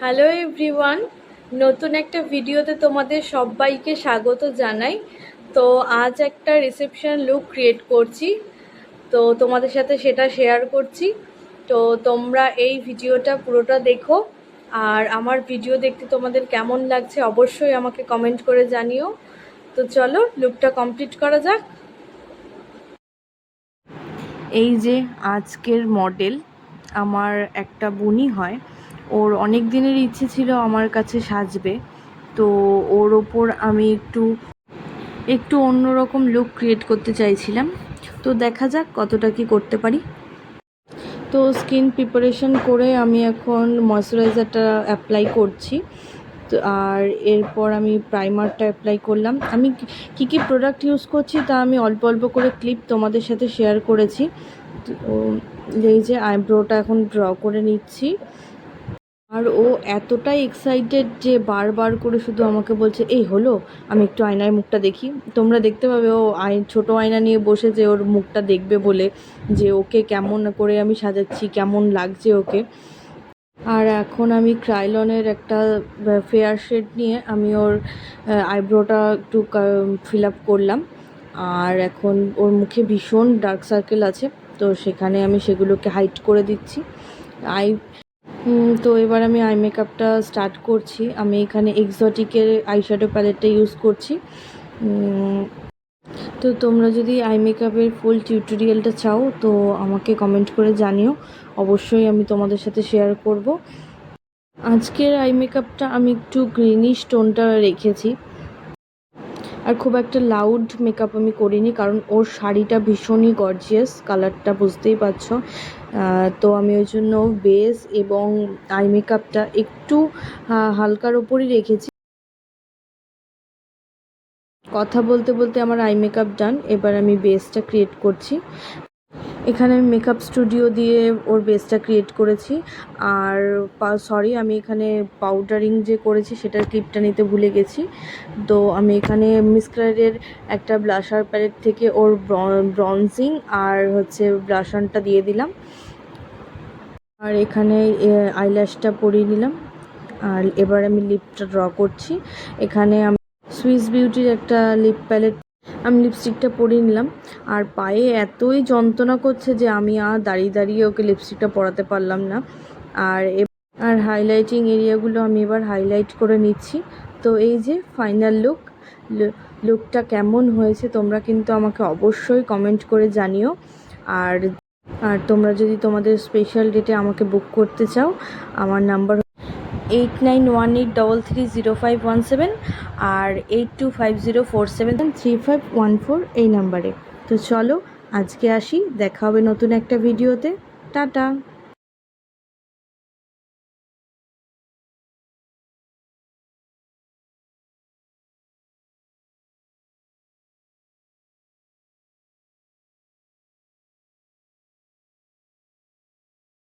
Hello everyone, নতুন একটা ভিডিওতে তোমাদের সবাইকে স্বাগত জানাই। তো আজ একটা রিসেপশন লুক ক্রিয়েট করছি, তো তোমাদের সাথে সেটা শেয়ার করছি। তো তোমরা এই ভিডিওটা পুরোটা দেখো, আর আমার ভিডিও দেখতে তোমাদের কেমন লাগছে অবশ্যই আমাকে কমেন্ট করে জানিও। তো চলো লুকটা কমপ্লিট করা যাক। এই যে আজকের মডেল আমার একটা বোনই হয়, ওর অনেক দিনের ইচ্ছে ছিল আমার কাছে সাজবে। তো ওর ওপর আমি একটু অন্যরকম লুক ক্রিয়েট করতে চাইছিলাম। তো দেখা যাক কতটা কি করতে পারি। তো স্কিন প্রিপারেশন করে আমি এখন ময়শ্চারাইজারটা অ্যাপ্লাই করছি। তো আর এরপর আমি প্রাইমারটা অ্যাপ্লাই করলাম। আমি কি কি প্রোডাক্ট ইউজ করছি তা আমি অল্প অল্প করে ক্লিপ তোমাদের সাথে শেয়ার করেছি। তো এই যে আইব্রোটা এখন ড্র করে নিচ্ছি। আর ও এতটাই এক্সাইটেড যে বারবার করে শুধু আমাকে বলছে, এই হলো, আমি একটু আয়নায় মুখটা দেখি। তোমরা দেখতে পাবে ও ছোটো আয়না নিয়ে বসেছে ওর মুখটা দেখবে বলে, যে ওকে কেমন করে আমি সাজাচ্ছি, কেমন লাগছে ওকে। আর এখন আমি ক্রাইলনের একটা ফেয়ার শেড নিয়ে আমি ওর আইব্রোটা একটু ফিল আপ করলাম। আর এখন ওর মুখে ভীষণ ডার্ক সার্কেল আছে, তো সেখানে আমি সেগুলোকে হাইড করে দিচ্ছি। তো এবার আমি আই মেকআপটা স্টার্ট করছি। আমি এখানে এক্সোটিকের আইশ্যাডো প্যালেটটা ইউজ করছি। তো তোমরা যদি আই মেকআপের ফুল টিউটোরিয়ালটা চাও তো আমাকে কমেন্ট করে জানিও, অবশ্যই আমি তোমাদের সাথে শেয়ার করব। আজকের আই মেকআপটা আমি একটু গ্রিনিশ টোনটা রেখেছি, আর খুব একটা লাউড মেকআপ আমি করিনি, কারণ ওর শাড়িটা ভীষণই গর্জিয়াস, কালারটা বুঝতেই পারছো। তো আমি ওই জন্য বেস এবং আই মেকআপটা একটু হালকার ওপরই রেখেছি। কথা বলতে বলতে আমার আই মেকআপ ডান, এবার আমি বেসটা ক্রিয়েট করছি। এখানে আমি মেকআপ স্টুডিও দিয়ে ওর বেসটা ক্রিয়েট করেছি। আর সরি, আমি এখানে পাউডারিং যে করেছি সেটার ক্লিপটা নিতে ভুলে গেছি। তো আমি এখানে মিসক্লারের একটা ব্লাশার প্যালেট থেকে ওর ব্রনজিং আর হচ্ছে ব্লাশারটা দিয়ে দিলাম। আর এখানে আইল্যাশটা পরিয়ে নিলাম। আর এবার আমি লিপটা ড্র করছি। এখানে আমি সুইস বিউটির একটা লিপ প্যালেট, আমি লিপস্টিকটা পরিয়ে নিলাম। আর পায়ে এতই যন্ত্রণা করছে যে আমি আর দাঁড়িয়ে দাঁড়িয়ে ওকে লিপস্টিকটা পরাতে পারলাম না। আর হাইলাইটিং এরিয়াগুলো আমি এবার হাইলাইট করে নিচ্ছি। তো এই যে ফাইনাল লুকটা কেমন হয়েছে তোমরা কিন্তু আমাকে অবশ্যই কমেন্ট করে জানিও। আর তোমরা যদি তোমাদের স্পেশাল ডেটে আমাকে বুক করতে চাও, আমার নাম্বার 8918330517 আর 8250473514 এই নাম্বারে। তো চলো আজকে আসি, দেখা হবে নতুন একটা ভিডিওতে। টাটা।